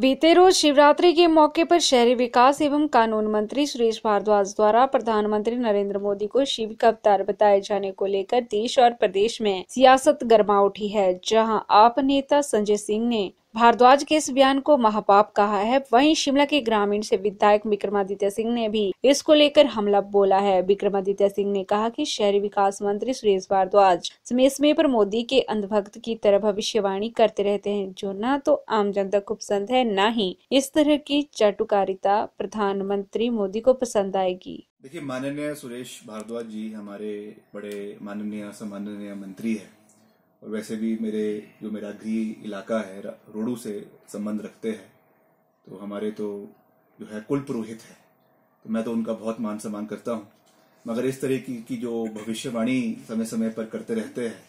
बीते रोज शिवरात्रि के मौके पर शहरी विकास एवं कानून मंत्री सुरेश भारद्वाज द्वारा प्रधानमंत्री नरेंद्र मोदी को शिव का अवतार बताए जाने को लेकर देश और प्रदेश में सियासत गर्मा उठी है। जहां आप नेता संजय सिंह ने भारद्वाज के इस बयान को महापाप कहा है, वहीं शिमला के ग्रामीण से विधायक विक्रमादित्य सिंह ने भी इसको लेकर हमला बोला है। विक्रमादित्य सिंह ने कहा कि शहरी विकास मंत्री सुरेश भारद्वाज समय समय पर मोदी के अंधभक्त की तरह भविष्यवाणी करते रहते हैं, जो न तो आम जनता को पसंद है, न ही इस तरह की चाटुकारिता प्रधानमंत्री मोदी को पसंद आएगी। देखिए, माननीय सुरेश भारद्वाज जी हमारे बड़े माननीय सम्माननीय मंत्री है और वैसे भी मेरा गृह इलाका है रोडू से संबंध रखते हैं, तो हमारे तो जो है कुल पुरोहित है, तो मैं तो उनका बहुत मान सम्मान करता हूं। मगर इस तरह की जो भविष्यवाणी समय समय पर करते रहते हैं,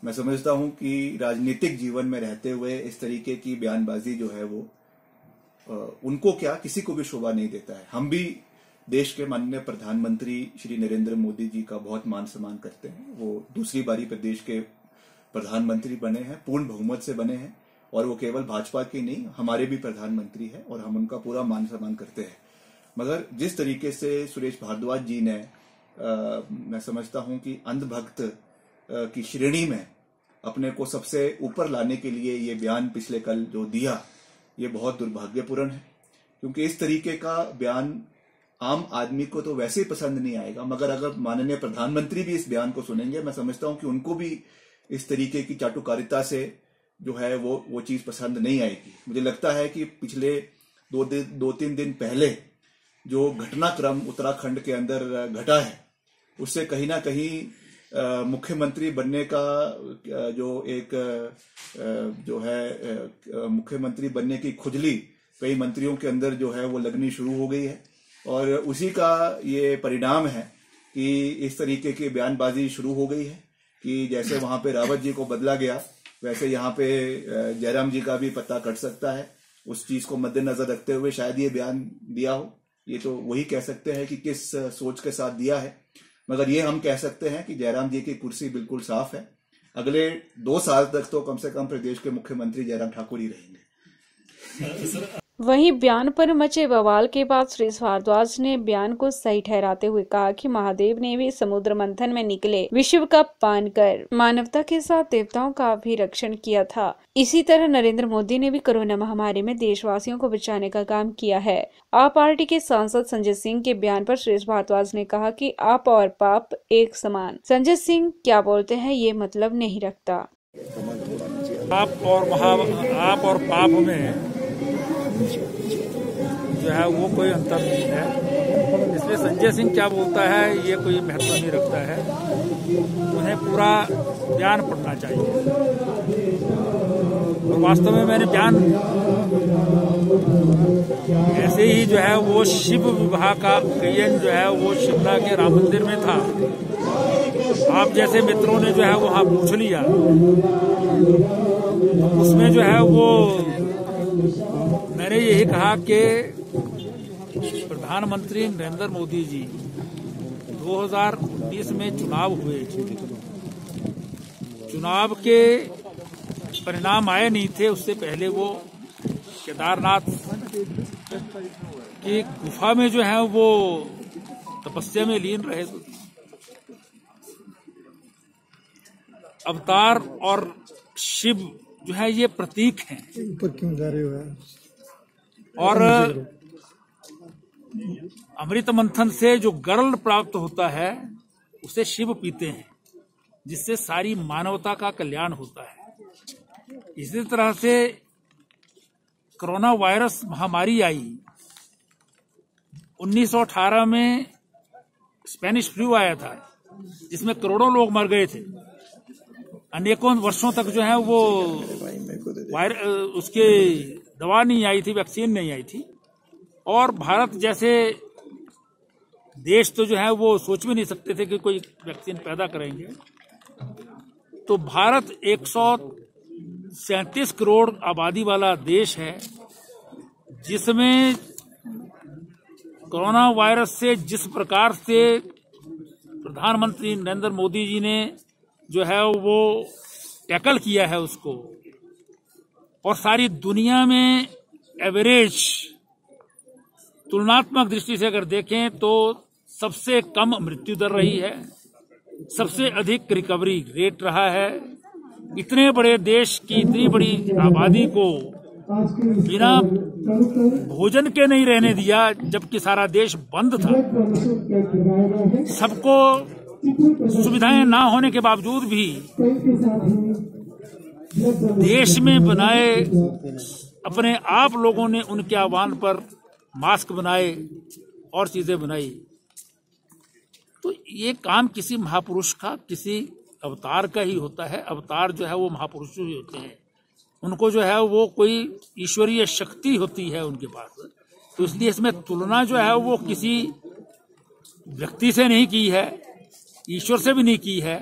मैं समझता हूं कि राजनीतिक जीवन में रहते हुए इस तरीके की बयानबाजी जो है वो उनको क्या किसी को भी शोभा नहीं देता है। हम भी देश के माननीय प्रधानमंत्री श्री नरेंद्र मोदी जी का बहुत मान सम्मान करते हैं। वो दूसरी बारी प्रदेश के प्रधानमंत्री बने हैं, पूर्ण बहुमत से बने हैं, और वो केवल भाजपा के नहीं हमारे भी प्रधानमंत्री हैं और हम उनका पूरा मान सम्मान करते हैं। मगर जिस तरीके से सुरेश भारद्वाज जी ने मैं समझता हूं कि अंधभक्त की श्रेणी में अपने को सबसे ऊपर लाने के लिए ये बयान पिछले कल जो दिया, ये बहुत दुर्भाग्यपूर्ण है, क्योंकि इस तरीके का बयान आम आदमी को तो वैसे ही पसंद नहीं आएगा, मगर अगर माननीय प्रधानमंत्री भी इस बयान को सुनेंगे, मैं समझता हूं कि उनको भी इस तरीके की चाटुकारिता से जो है वो चीज पसंद नहीं आएगी। मुझे लगता है कि पिछले दो तीन दिन पहले जो घटनाक्रम उत्तराखंड के अंदर घटा है, उससे कहीं ना कहीं मुख्यमंत्री बनने का जो एक जो है मुख्यमंत्री बनने की खुजली कई मंत्रियों के अंदर जो है वो लगनी शुरू हो गई है, और उसी का ये परिणाम है कि इस तरीके की बयानबाजी शुरू हो गई है कि जैसे वहां पे रावत जी को बदला गया, वैसे यहाँ पे जयराम जी का भी पत्ता कट सकता है। उस चीज को मद्देनजर रखते हुए शायद ये बयान दिया हो। ये तो वही कह सकते हैं कि किस सोच के साथ दिया है, मगर ये हम कह सकते हैं कि जयराम जी की कुर्सी बिल्कुल साफ है। अगले 2 साल तक तो कम से कम प्रदेश के मुख्यमंत्री जयराम ठाकुर ही रहेंगे। वहीं बयान पर मचे बवाल के बाद सुरेश भारद्वाज ने बयान को सही ठहराते हुए कहा कि महादेव ने भी समुद्र मंथन में निकले विश्व का पान कर मानवता के साथ देवताओं का भी रक्षण किया था। इसी तरह नरेंद्र मोदी ने भी कोरोना महामारी में देशवासियों को बचाने का काम किया है। आप पार्टी के सांसद संजय सिंह के बयान पर सुरेश भारद्वाज ने कहा कि आप और पाप एक समान। संजय सिंह क्या बोलते हैं ये मतलब नहीं रखता। आप और पाप में जो है वो कोई अंतर नहीं है, इसलिए संजय सिंह क्या बोलता है ये कोई महत्व नहीं रखता है। उन्हें पूरा बयान पढ़ना चाहिए, और वास्तव में मैंने बयान ऐसे ही जो है वो शिव विवाह का कयन जो है वो शिमला के राम मंदिर में था। आप जैसे मित्रों ने जो है वहां पूछ लिया, उसमें जो है वो मैंने यही कहा कि प्रधानमंत्री नरेंद्र मोदी जी 2019 में चुनाव हुए, चुनाव के परिणाम आए नहीं थे, उससे पहले वो केदारनाथ की गुफा में जो है वो तपस्या में लीन रहे। अवतार और शिव जो है ये प्रतीक हैं, ऊपर क्यों जा रहे हो? और अमृत मंथन से जो गर्ल प्राप्त होता है उसे शिव पीते हैं, जिससे सारी मानवता का कल्याण होता है। इसी तरह से कोरोना वायरस महामारी आई 1918 में, स्पेनिश फ्लू आया था जिसमें करोड़ों लोग मर गए थे। अनेकों वर्षों तक जो है वो उसके दवा नहीं आई थी, वैक्सीन नहीं आई थी, और भारत जैसे देश तो जो है वो सोच भी नहीं सकते थे कि कोई वैक्सीन पैदा करेंगे। तो भारत 137 करोड़ आबादी वाला देश है, जिसमें कोरोना वायरस से जिस प्रकार से प्रधानमंत्री नरेंद्र मोदी जी ने जो है वो टैकल किया है उसको, और सारी दुनिया में एवरेज तुलनात्मक दृष्टि से अगर देखें तो सबसे कम मृत्यु दर रही है, सबसे अधिक रिकवरी रेट रहा है। इतने बड़े देश की इतनी बड़ी आबादी को बिना भोजन के नहीं रहने दिया, जबकि सारा देश बंद था। सबको सुविधाएं ना होने के बावजूद भी देश में बनाए अपने आप लोगों ने उनके आह्वान पर मास्क बनाए और चीजें बनाई। तो ये काम किसी महापुरुष का, किसी अवतार का ही होता है। अवतार जो है वो महापुरुष ही होते हैं, उनको जो है वो कोई ईश्वरीय शक्ति होती है उनके पास। तो इसलिए इसमें तुलना जो है वो किसी व्यक्ति से नहीं की है, ईश्वर से भी नहीं की है।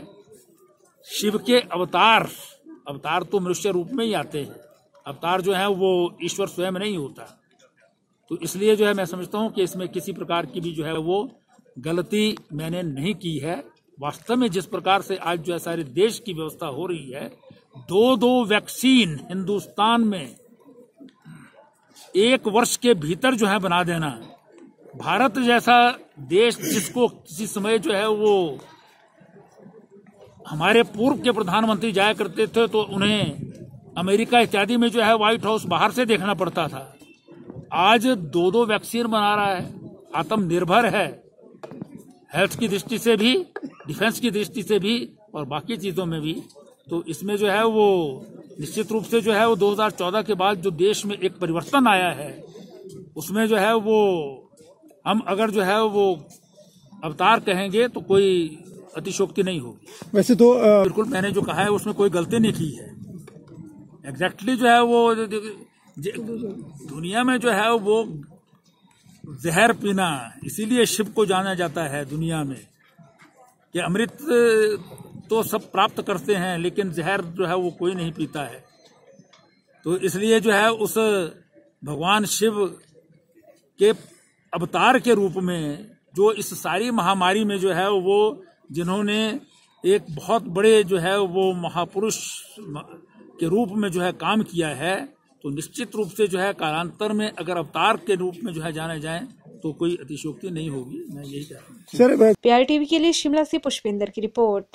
शिव के अवतार तो मनुष्य रूप में ही आते हैं, अवतार जो है वो ईश्वर स्वयं नहीं होता। तो इसलिए जो है मैं समझता हूं कि इसमें किसी प्रकार की भी जो है वो गलती मैंने नहीं की है। वास्तव में जिस प्रकार से आज जो है सारे देश की व्यवस्था हो रही है, 2 वैक्सीन हिंदुस्तान में 1 वर्ष के भीतर जो है बना देना, भारत जैसा देश जिसको किसी समय जो है वो हमारे पूर्व के प्रधानमंत्री जाया करते थे तो उन्हें अमेरिका इत्यादि में जो है व्हाइट हाउस बाहर से देखना पड़ता था, आज 2 वैक्सीन बना रहा है, आत्मनिर्भर है, हेल्थ की दृष्टि से भी, डिफेंस की दृष्टि से भी और बाकी चीजों में भी। तो इसमें जो है वो निश्चित रूप से जो है वो 2014 के बाद जो देश में एक परिवर्तन आया है, उसमें जो है वो हम अगर जो है वो अवतार कहेंगे तो कोई अतिशोक्ति नहीं होगी। वैसे तो बिल्कुल मैंने जो कहा है उसमें कोई गलती नहीं की है। एग्जैक्टली जो है वो दुनिया में जो है वो जहर पीना, इसीलिए शिव को जाना जाता है दुनिया में कि अमृत तो सब प्राप्त करते हैं लेकिन जहर जो है वो कोई नहीं पीता है। तो इसलिए जो है उस भगवान शिव के अवतार के रूप में जो इस सारी महामारी में जो है वो जिन्होंने एक बहुत बड़े जो है वो महापुरुष के रूप में जो है काम किया है, तो निश्चित रूप से जो है कालांतर में अगर अवतार के रूप में जो है जाने जाएं तो कोई अतिशयोक्ति नहीं होगी। मैं यही कह रहा हूँ। PRTV के लिए शिमला से पुष्पेंद्र की रिपोर्ट।